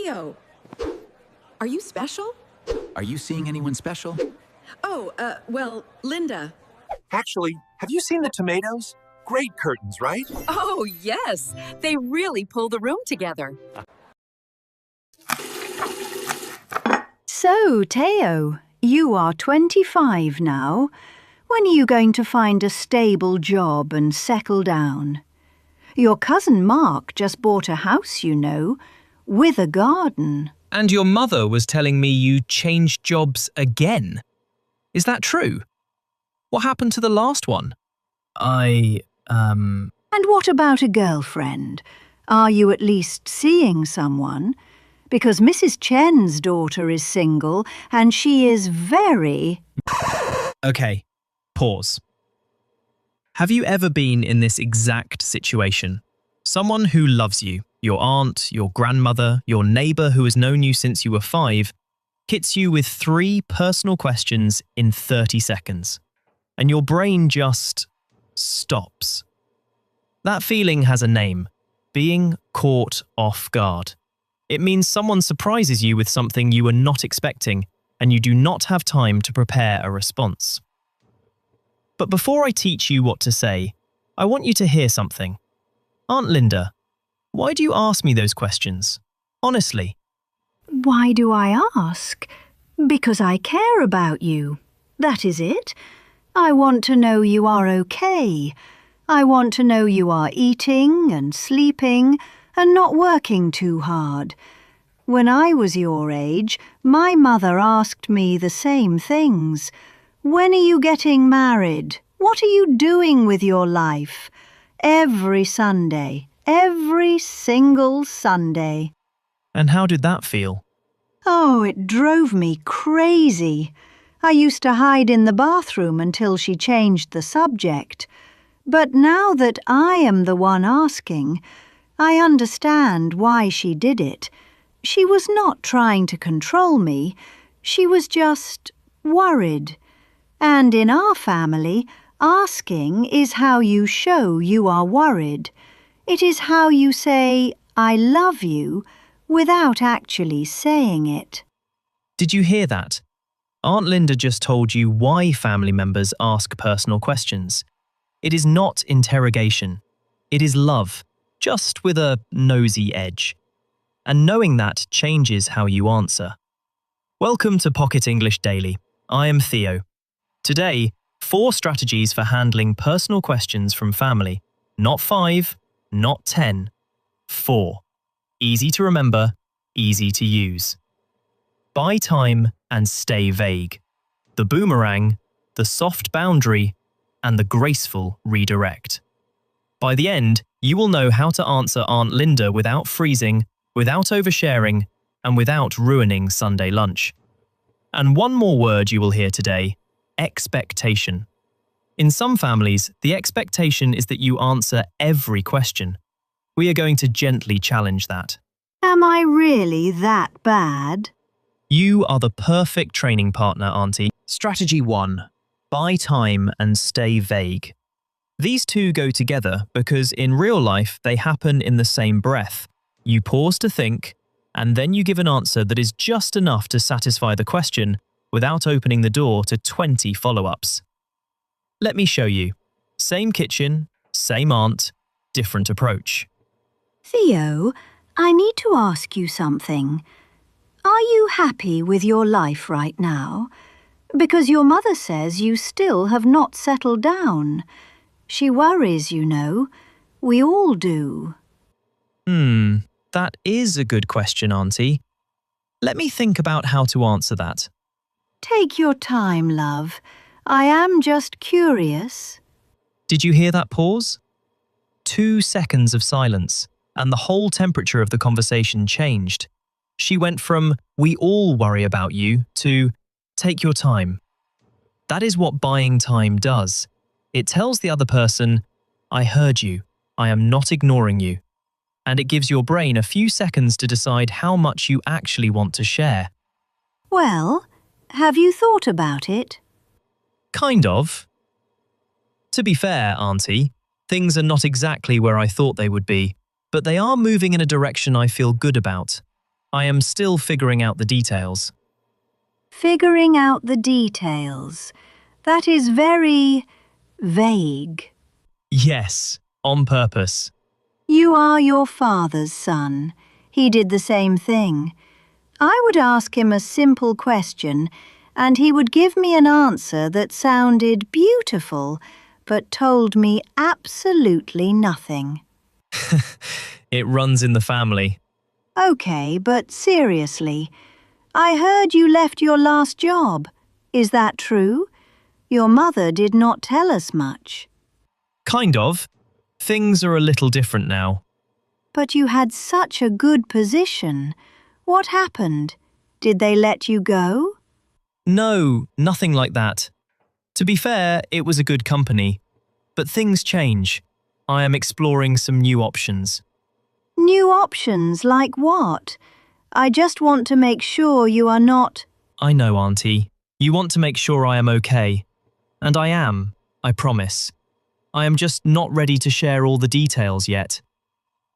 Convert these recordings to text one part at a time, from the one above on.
Theo, are you special? Are you seeing anyone special? Oh, well, Linda. Actually, have you seen the tomatoes? Great curtains, right? Oh, yes. They really pull the room together. So, Theo, you are 25 now. When are you going to find a stable job and settle down? Your cousin Mark just bought a house, you know, with a garden. And your mother was telling me you changed jobs again. Is that true? What happened to the last one? And what about a girlfriend? Are you at least seeing someone? Because Mrs. Chen's daughter is single and she is very... Okay, pause. Have you ever been in this exact situation? Someone who loves you, your aunt, your grandmother, your neighbour who has known you since you were 5, hits you with 3 personal questions in 30 seconds. And your brain just stops. That feeling has a name: being caught off guard. It means someone surprises you with something you were not expecting, and you do not have time to prepare a response. But before I teach you what to say, I want you to hear something. Aunt Linda, why do you ask me those questions? Honestly. Why do I ask? Because I care about you. That is it. I want to know you are okay. I want to know you are eating and sleeping and not working too hard. When I was your age, my mother asked me the same things. When are you getting married? What are you doing with your life? Every Sunday. Every single Sunday. And how did that feel? Oh, it drove me crazy. I used to hide in the bathroom until she changed the subject. But now that I am the one asking, I understand why she did it. She was not trying to control me. She was just worried. And in our family, asking is how you show you are worried. It is how you say, I love you, without actually saying it. Did you hear that? Aunt Linda just told you why family members ask personal questions. It is not interrogation. It is love, just with a nosy edge. And knowing that changes how you answer. Welcome to Pocket English Daily. I am Theo. Today, 4 strategies for handling personal questions from family. Not 5, not 10. 4. Easy to remember, easy to use. Buy time and stay vague. The boomerang, the soft boundary, and the graceful redirect. By the end, you will know how to answer Aunt Linda without freezing, without oversharing, and without ruining Sunday lunch. And one more word you will hear today: expectation. In some families, the expectation is that you answer every question. We are going to gently challenge that. Am I really that bad? You are the perfect training partner, Auntie. Strategy 1. Buy time and stay vague. These two go together because in real life they happen in the same breath. You pause to think, and then you give an answer that is just enough to satisfy the question without opening the door to 20 follow-ups. Let me show you. Same kitchen, same aunt, different approach. Theo, I need to ask you something. Are you happy with your life right now? Because your mother says you still have not settled down. She worries, you know. We all do. That is a good question, Auntie. Let me think about how to answer that. Take your time, love. I am just curious. Did you hear that pause? 2 seconds of silence, and the whole temperature of the conversation changed. She went from, we all worry about you, to, take your time. That is what buying time does. It tells the other person, I heard you, I am not ignoring you. And it gives your brain a few seconds to decide how much you actually want to share. Well, have you thought about it? Kind of. To be fair, Auntie, things are not exactly where I thought they would be, but they are moving in a direction I feel good about. I am still figuring out the details. Figuring out the details. That is very vague. Yes, on purpose. You are your father's son. He did the same thing. I would ask him a simple question, and he would give me an answer that sounded beautiful, but told me absolutely nothing. It runs in the family. Okay, but seriously, I heard you left your last job. Is that true? Your mother did not tell us much. Kind of. Things are a little different now. But you had such a good position. What happened? Did they let you go? No, nothing like that. To be fair, it was a good company. But things change. I am exploring some new options. New options like what? I just want to make sure you are not... I know, Auntie. You want to make sure I am okay. And I am, I promise. I am just not ready to share all the details yet.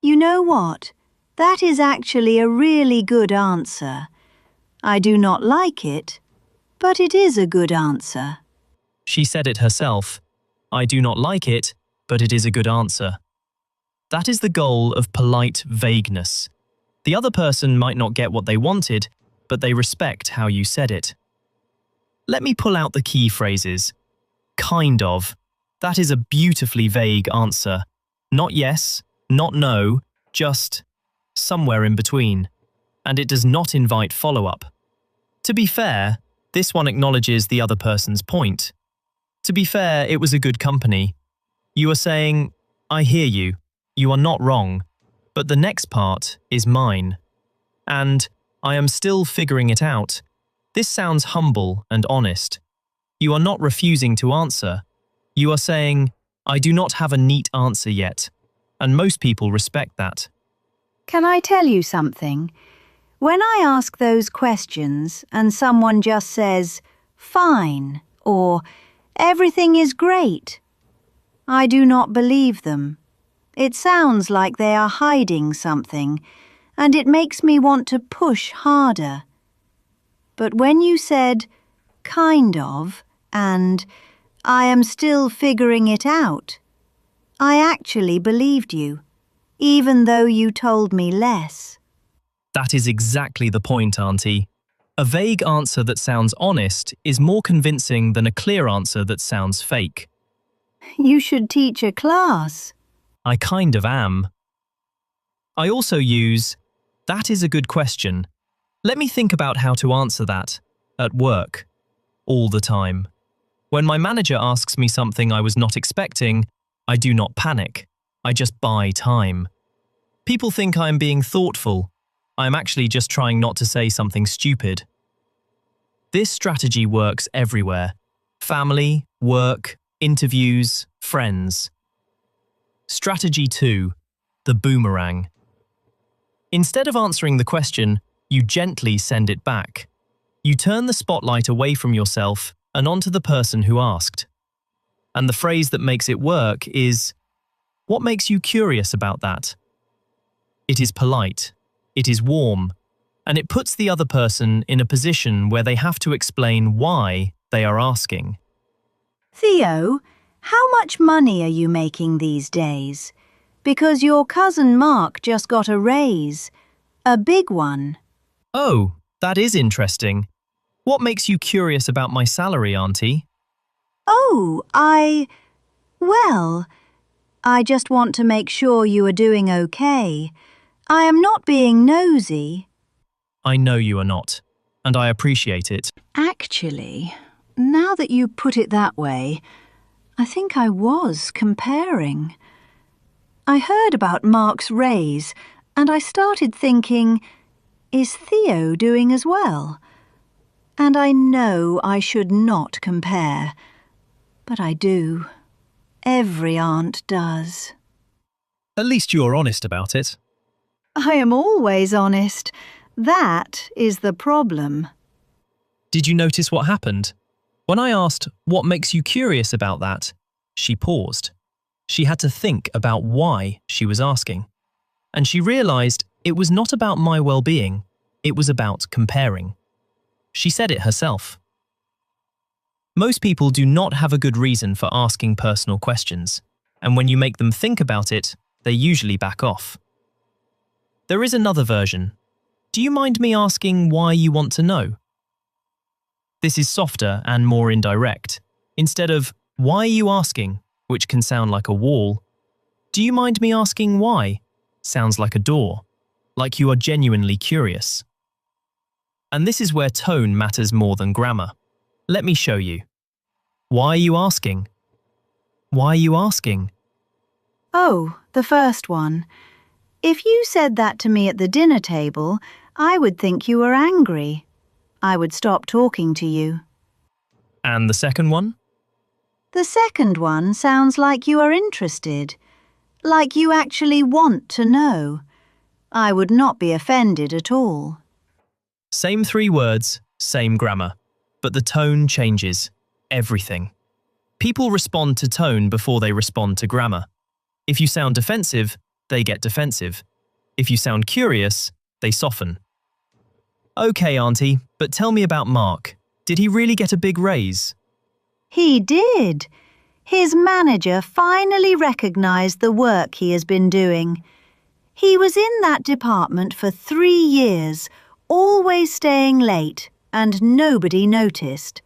You know what? That is actually a really good answer. I do not like it, but it is a good answer. She said it herself. I do not like it, but it is a good answer. That is the goal of polite vagueness. The other person might not get what they wanted, but they respect how you said it. Let me pull out the key phrases. Kind of. That is a beautifully vague answer. Not yes, not no, just somewhere in between. And it does not invite follow-up. To be fair, this one acknowledges the other person's point. To be fair, it was a good company. You are saying, I hear you. You are not wrong. But the next part is mine. And I am still figuring it out. This sounds humble and honest. You are not refusing to answer. You are saying, I do not have a neat answer yet. And most people respect that. Can I tell you something? When I ask those questions and someone just says, fine, or everything is great, I do not believe them. It sounds like they are hiding something, and it makes me want to push harder. But when you said, kind of, and I am still figuring it out, I actually believed you, even though you told me less. That is exactly the point, Auntie. A vague answer that sounds honest is more convincing than a clear answer that sounds fake. You should teach a class. I kind of am. I also use, that is a good question. Let me think about how to answer that, at work, all the time. When my manager asks me something I was not expecting, I do not panic. I just buy time. People think I am being thoughtful. I am actually just trying not to say something stupid. This strategy works everywhere. Family, work, interviews, friends. Strategy 2. The boomerang. Instead of answering the question, you gently send it back. You turn the spotlight away from yourself and onto the person who asked. And the phrase that makes it work is, what makes you curious about that? It is polite, it is warm, and it puts the other person in a position where they have to explain why they are asking. Theo, how much money are you making these days? Because your cousin Mark just got a raise. A big one. Oh, that is interesting. What makes you curious about my salary, Auntie? Oh, well, I just want to make sure you are doing okay. I am not being nosy. I know you are not, and I appreciate it. Actually, now that you put it that way, I think I was comparing. I heard about Mark's raise, and I started thinking, is Theo doing as well? And I know I should not compare, but I do. Every aunt does. At least you are honest about it. I am always honest. That is the problem. Did you notice what happened? When I asked, what makes you curious about that? She paused. She had to think about why she was asking. And she realized it was not about my well-being. It was about comparing. She said it herself. Most people do not have a good reason for asking personal questions, and when you make them think about it, they usually back off. There is another version. Do you mind me asking why you want to know? This is softer and more indirect. Instead of, why are you asking, which can sound like a wall, do you mind me asking why? Sounds like a door, like you are genuinely curious. And this is where tone matters more than grammar. Let me show you. Why are you asking? Why are you asking? Oh, the first one. If you said that to me at the dinner table, I would think you were angry. I would stop talking to you. And the second one? The second one sounds like you are interested, like you actually want to know. I would not be offended at all. Same 3 words, same grammar, but the tone changes. Everything. People respond to tone before they respond to grammar. If you sound defensive, they get defensive. If you sound curious, they soften. Okay, Auntie, but tell me about Mark. Did he really get a big raise? He did. His manager finally recognized the work he has been doing. He was in that department for 3 years, always staying late, and nobody noticed.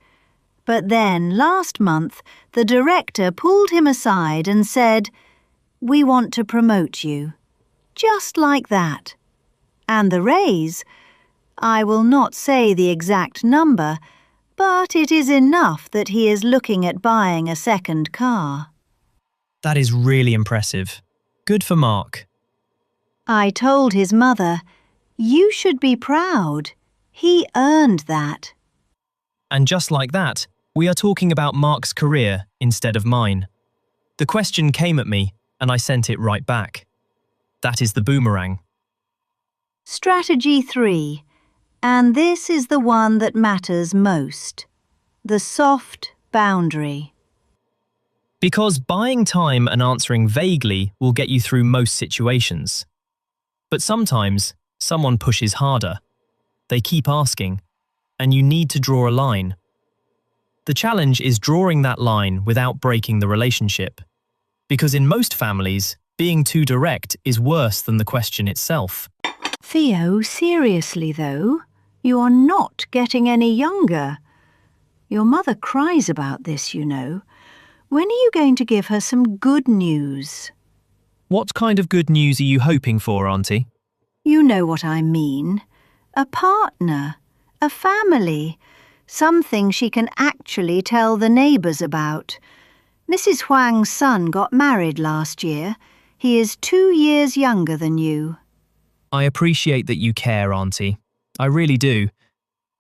But then, last month, the director pulled him aside and said, "We want to promote you." Just like that. And the raise, I will not say the exact number, but it is enough that he is looking at buying a second car. That is really impressive. Good for Mark. I told his mother, "You should be proud. He earned that." And just like that, we are talking about Mark's career instead of mine. The question came at me, and I sent it right back. That is the boomerang. Strategy 3, and this is the one that matters most. The soft boundary. Because buying time and answering vaguely will get you through most situations. But sometimes, someone pushes harder. They keep asking, and you need to draw a line. The challenge is drawing that line without breaking the relationship. Because in most families, being too direct is worse than the question itself. Theo, seriously though, you are not getting any younger. Your mother cries about this, you know. When are you going to give her some good news? What kind of good news are you hoping for, Auntie? You know what I mean. A partner, a family, something she can actually tell the neighbours about. Mrs. Huang's son got married last year. He is 2 years younger than you. I appreciate that you care, Auntie. I really do.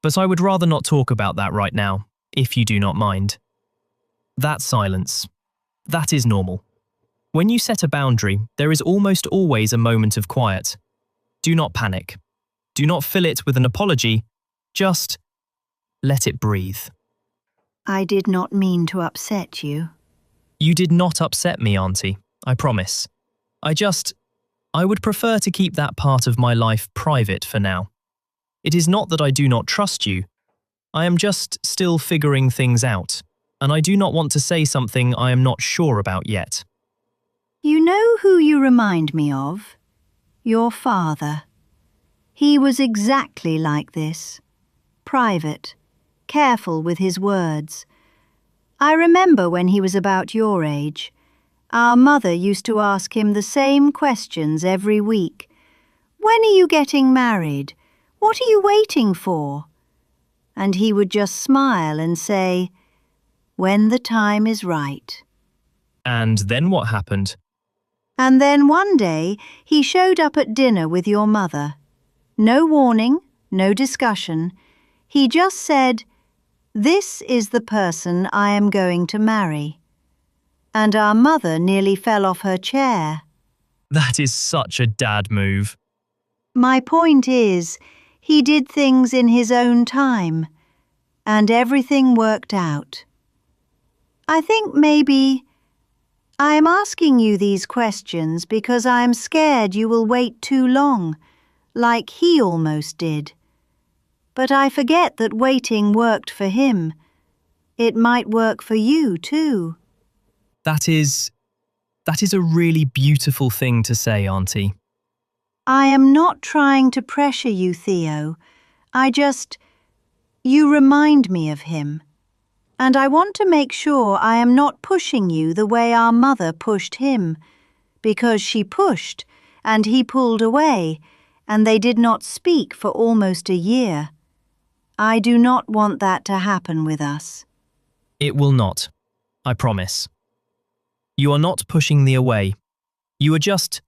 But I would rather not talk about that right now, if you do not mind. That silence. That is normal. When you set a boundary, there is almost always a moment of quiet. Do not panic. Do not fill it with an apology. Just let it breathe. I did not mean to upset you. You did not upset me, Auntie. I promise. I would prefer to keep that part of my life private for now. It is not that I do not trust you. I am just still figuring things out, and I do not want to say something I am not sure about yet. You know who you remind me of? Your father. He was exactly like this. Private, careful with his words. I remember when he was about your age. Our mother used to ask him the same questions every week. When are you getting married? What are you waiting for? And he would just smile and say, "When the time is right." And then what happened? And then one day he showed up at dinner with your mother. No warning, no discussion. He just said, "This is the person I am going to marry." And our mother nearly fell off her chair. That is such a dad move. My point is, he did things in his own time, and everything worked out. I think maybe I am asking you these questions because I am scared you will wait too long, like he almost did. but I forget that waiting worked for him. It might work for you too. That is a really beautiful thing to say, Auntie. I am not trying to pressure you, Theo. You remind me of him. And I want to make sure I am not pushing you the way our mother pushed him, because she pushed and he pulled away, and they did not speak for almost a year. I do not want that to happen with us. It will not, I promise. You are not pushing me away. You are just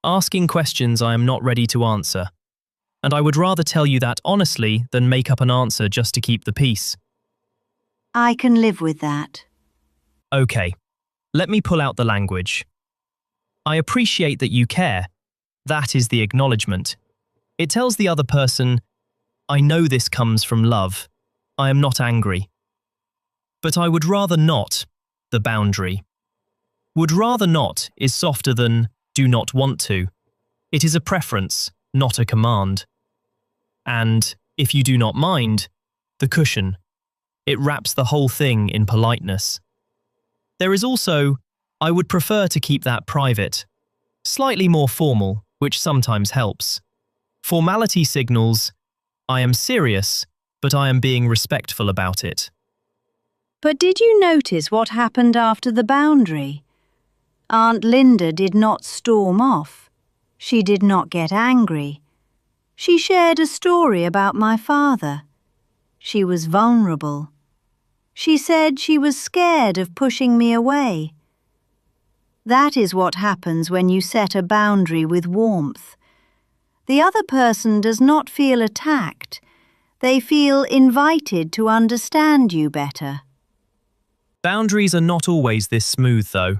asking questions I am not ready to answer. And I would rather tell you that honestly than make up an answer just to keep the peace. I can live with that. Okay, let me pull out the language. I appreciate that you care. That is the acknowledgement. It tells the other person, I know this comes from love. I am not angry. But I would rather not, the boundary. Would rather not is softer than do not want to. It is a preference, not a command. And, if you do not mind, the cushion. It wraps the whole thing in politeness. There is also, I would prefer to keep that private. Slightly more formal, which sometimes helps. Formality signals, I am serious, but I am being respectful about it. But did you notice what happened after the boundary? Aunt Linda did not storm off. She did not get angry. She shared a story about my father. She was vulnerable. She said she was scared of pushing me away. That is what happens when you set a boundary with warmth. The other person does not feel attacked. They feel invited to understand you better. Boundaries are not always this smooth, though.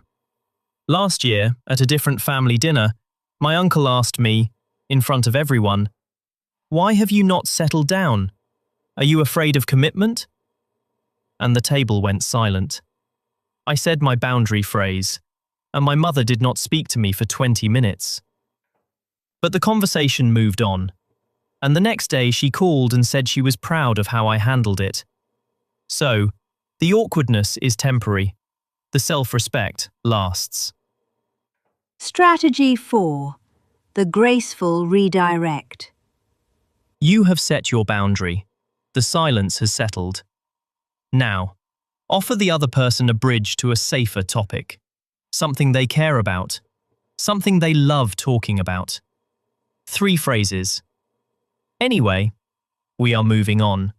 Last year, at a different family dinner, my uncle asked me, in front of everyone, "Why have you not settled down? Are you afraid of commitment?" And the table went silent. I said my boundary phrase, and my mother did not speak to me for 20 minutes. But the conversation moved on, and the next day she called and said she was proud of how I handled it. So, the awkwardness is temporary. The self-respect lasts. Strategy 4. The graceful redirect. You have set your boundary. The silence has settled. Now, offer the other person a bridge to a safer topic. Something they care about. Something they love talking about. 3 phrases. Anyway, we are moving on.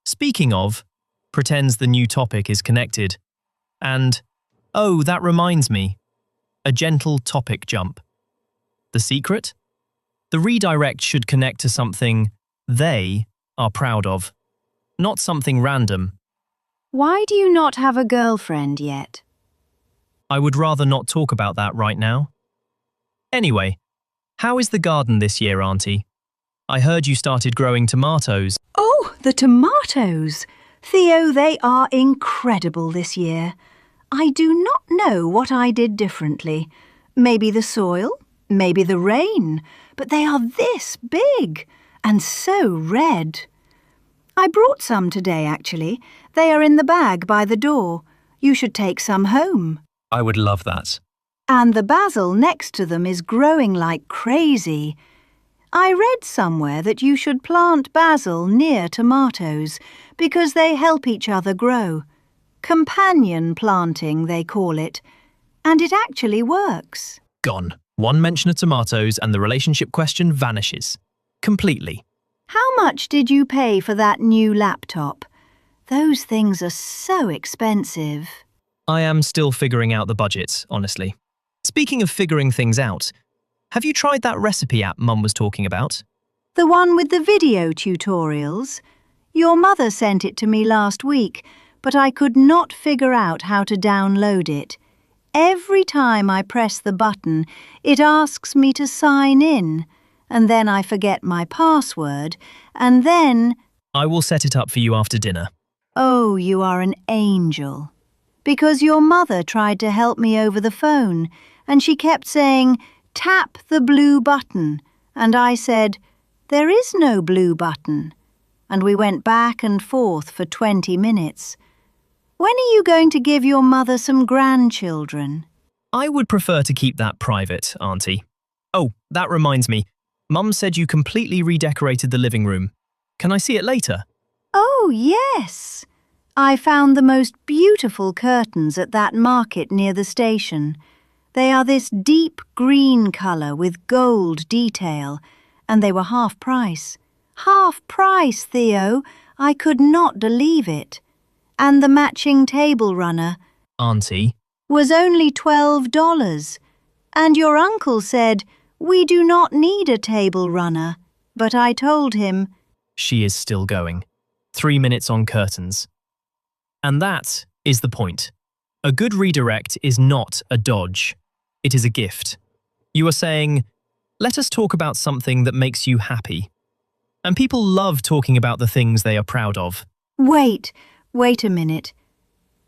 Speaking of, pretends the new topic is connected. And, oh, that reminds me. A gentle topic jump. The secret? The redirect should connect to something they are proud of, not something random. Why do you not have a girlfriend yet? I would rather not talk about that right now. Anyway, how is the garden this year, Auntie? I heard you started growing tomatoes. Oh, the tomatoes! Theo, they are incredible this year. I do not know what I did differently. Maybe the soil, maybe the rain, but they are this big and so red. I brought some today, actually. They are in the bag by the door. You should take some home. I would love that. And the basil next to them is growing like crazy. I read somewhere that you should plant basil near tomatoes because they help each other grow. Companion planting, they call it. And it actually works. Gone. One mention of tomatoes and the relationship question vanishes. Completely. How much did you pay for that new laptop? Those things are so expensive. I am still figuring out the budget, honestly. Speaking of figuring things out, have you tried that recipe app Mum was talking about? The one with the video tutorials? Your mother sent it to me last week, but I could not figure out how to download it. Every time I press the button, it asks me to sign in, and then I forget my password, and then... I will set it up for you after dinner. Oh, you are an angel. Because your mother tried to help me over the phone, and she kept saying, "Tap the blue button," and I said, "There is no blue button. and we went back and forth for 20 minutes. When are you going to give your mother some grandchildren? I would prefer to keep that private, Auntie. Oh, that reminds me. Mum said you completely redecorated the living room. Can I see it later? Oh, yes. I found the most beautiful curtains at that market near the station. They are this deep green colour with gold detail, and they were half price. Half price, Theo. I could not believe it. And the matching table runner Auntie, was only $12. And your uncle said, "We do not need a table runner." But I told him, she is still going. 3 minutes on curtains. And that is the point. A good redirect is not a dodge. It is a gift. You are saying, let us talk about something that makes you happy. And people love talking about the things they are proud of. Wait a minute.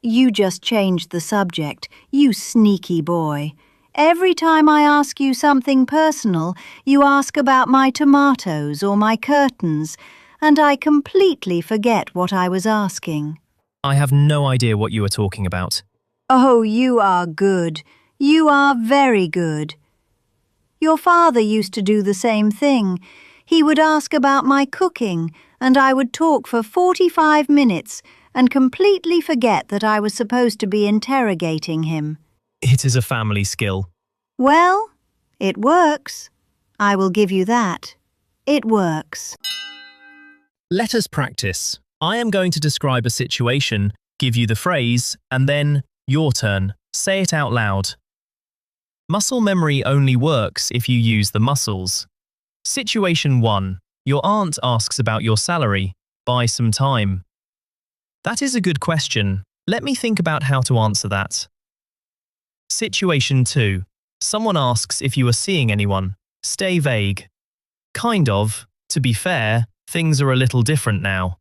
You just changed the subject, you sneaky boy. Every time I ask you something personal, you ask about my tomatoes or my curtains, and I completely forget what I was asking. I have no idea what you are talking about. Oh, you are good. You are very good. Your father used to do the same thing. He would ask about my cooking, and I would talk for 45 minutes and completely forget that I was supposed to be interrogating him. It is a family skill. Well, it works. I will give you that. It works. Let us practice. I am going to describe a situation, give you the phrase, and then, your turn, say it out loud. Muscle memory only works if you use the muscles. Situation 1. Your aunt asks about your salary. Buy some time. That is a good question. Let me think about how to answer that. Situation 2. Someone asks if you are seeing anyone. Stay vague. Kind of. To be fair, things are a little different now.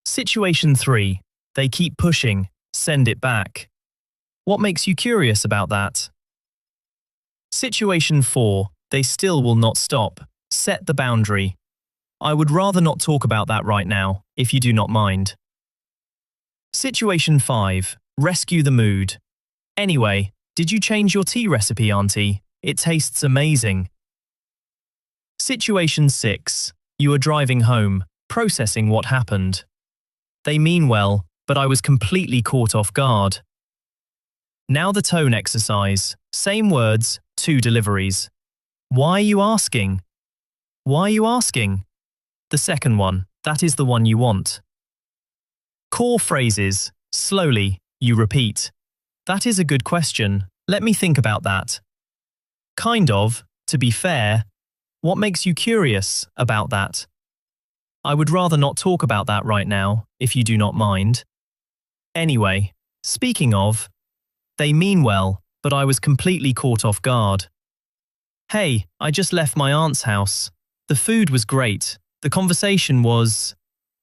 Situation 3. They keep pushing. Send it back. What makes you curious about that? Situation 4. They still will not stop. Set the boundary. I would rather not talk about that right now, if you do not mind. Situation 5. Rescue the mood. Anyway, did you change your tea recipe, Auntie? It tastes amazing. Situation 6. You are driving home, processing what happened. They mean well, but I was completely caught off guard. Now the tone exercise. Same words, 2 deliveries. Why are you asking? Why are you asking? The second one, that is the one you want. Core phrases. Slowly, you repeat. That is a good question. Let me think about that. Kind of. To be fair. What makes you curious about that? I would rather not talk about that right now, if you do not mind. Anyway, speaking of, they mean well, but I was completely caught off guard. Hey, I just left my aunt's house. The food was great. The conversation was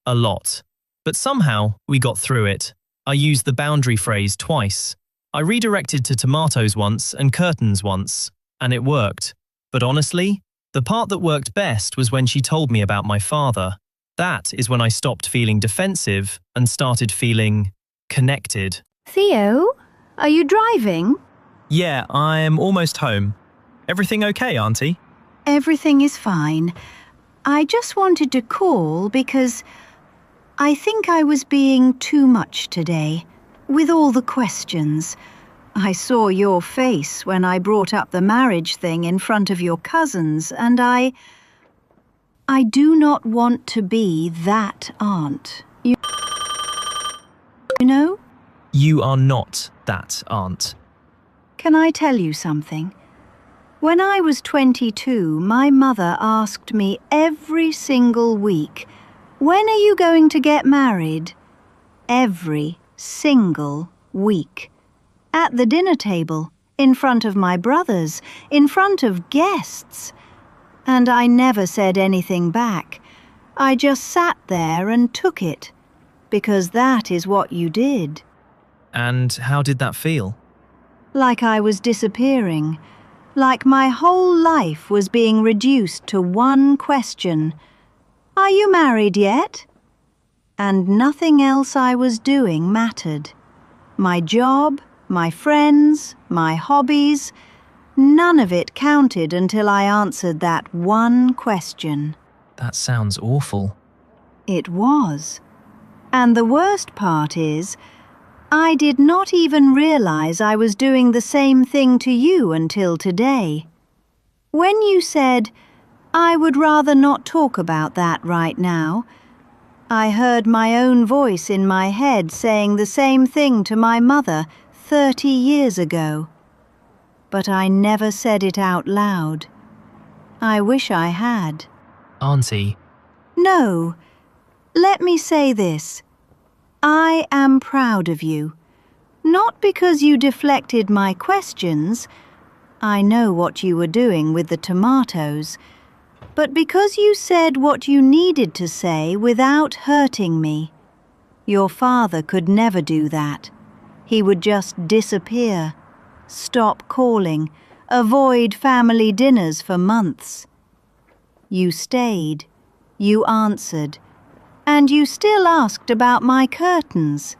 a lot. But somehow, we got through it. I used the boundary phrase twice. I redirected to tomatoes once and curtains once, and it worked. But honestly, the part that worked best was when she told me about my father. That is when I stopped feeling defensive and started feeling connected. Theo, are you driving? Yeah, I'm almost home. Everything okay, Auntie? Everything is fine. I just wanted to call because I think I was being too much today, with all the questions. I saw your face when I brought up the marriage thing in front of your cousins, and I do not want to be that aunt. You know? You are not that aunt. Can I tell you something? When I was 22, my mother asked me every single week, "When are you going to get married?" Every single week. At the dinner table, in front of my brothers, in front of guests. And I never said anything back. I just sat there and took it, because that is what you did. And how did that feel? Like I was disappearing. Like my whole life was being reduced to one question. Are you married yet? And nothing else I was doing mattered. My job, my friends, my hobbies, none of it counted until I answered that one question. That sounds awful. It was. And the worst part is, I did not even realize I was doing the same thing to you until today. When you said, I would rather not talk about that right now, I heard my own voice in my head saying the same thing to my mother 30 years ago. But I never said it out loud. I wish I had. Auntie, No. Let me say this. I am proud of you. Not because you deflected my questions. I know what you were doing with the tomatoes. But because you said what you needed to say without hurting me. Your father could never do that. He would just disappear, stop calling, avoid family dinners for months. You stayed, you answered, and you still asked about my curtains.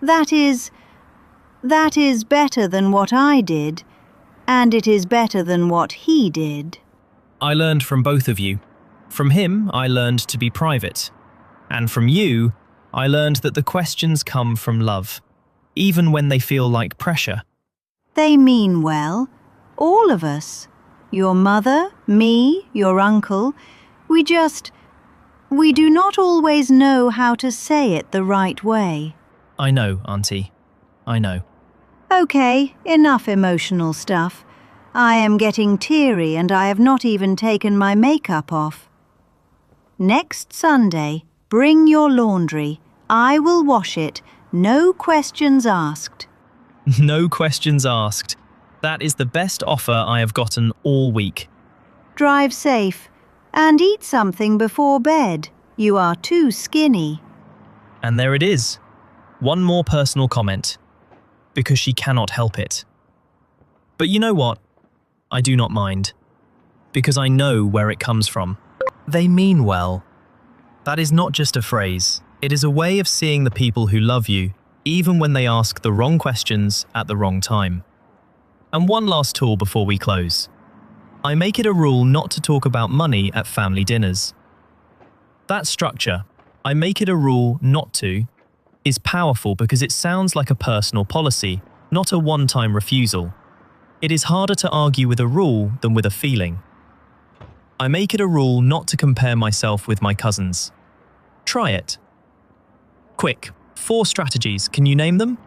That is better than what I did, and it is better than what he did. I learned from both of you. From him, I learned to be private. And from you, I learned that the questions come from love, even when they feel like pressure. They mean well, all of us. Your mother, me, your uncle. We do not always know how to say it the right way. I know, Auntie. I know. Okay, enough emotional stuff. I am getting teary and I have not even taken my makeup off. Next Sunday, bring your laundry. I will wash it. No questions asked. No questions asked. That is the best offer I have gotten all week. Drive safe and eat something before bed. You are too skinny. And there it is. One more personal comment. Because she cannot help it. But you know what? I do not mind. Because I know where it comes from. They mean well. That is not just a phrase. It is a way of seeing the people who love you, even when they ask the wrong questions at the wrong time. And one last tool before we close. I make it a rule not to talk about money at family dinners. That structure, I make it a rule not to, is powerful because it sounds like a personal policy, not a one-time refusal. It is harder to argue with a rule than with a feeling. I make it a rule not to compare myself with my cousins. Try it. Quick, 4 strategies, can you name them?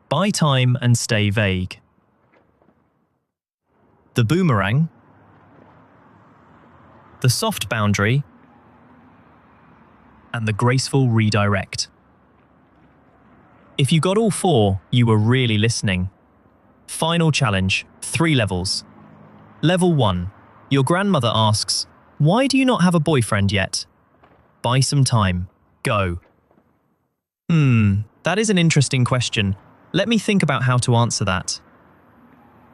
Buy time and stay vague. The boomerang. The soft boundary. And the graceful redirect. If you got all 4, you were really listening. Final challenge, 3 levels. Level 1. Your grandmother asks, "Why do you not have a boyfriend yet?" Buy some time. Go. That is an interesting question. Let me think about how to answer that.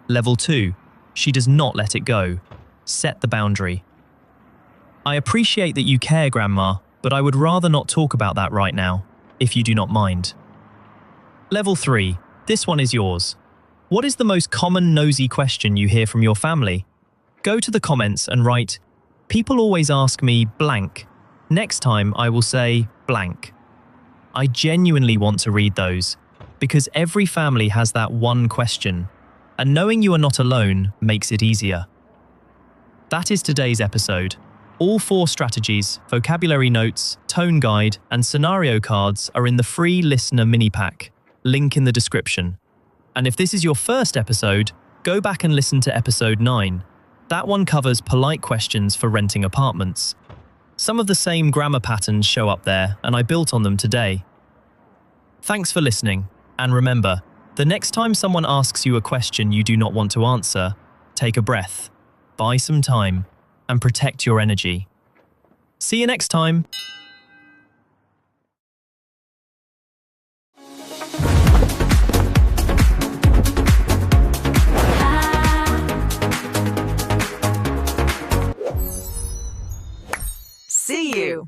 Level 2. She does not let it go. Set the boundary. I appreciate that you care, Grandma, but I would rather not talk about that right now, if you do not mind. Level 3. This one is yours. What is the most common nosy question you hear from your family? Go to the comments and write, "People always ask me blank. Next time I will say blank." I genuinely want to read those, because every family has that one question, and knowing you are not alone makes it easier. That is today's episode. All 4 strategies, vocabulary notes, tone guide, and scenario cards are in the free listener mini pack. Link in the description. And if this is your first episode, go back and listen to episode 9. That one covers polite questions for renting apartments. Some of the same grammar patterns show up there, and I built on them today. Thanks for listening, and remember, the next time someone asks you a question you do not want to answer, take a breath, buy some time, and protect your energy. See you next time! See you.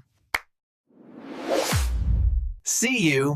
See you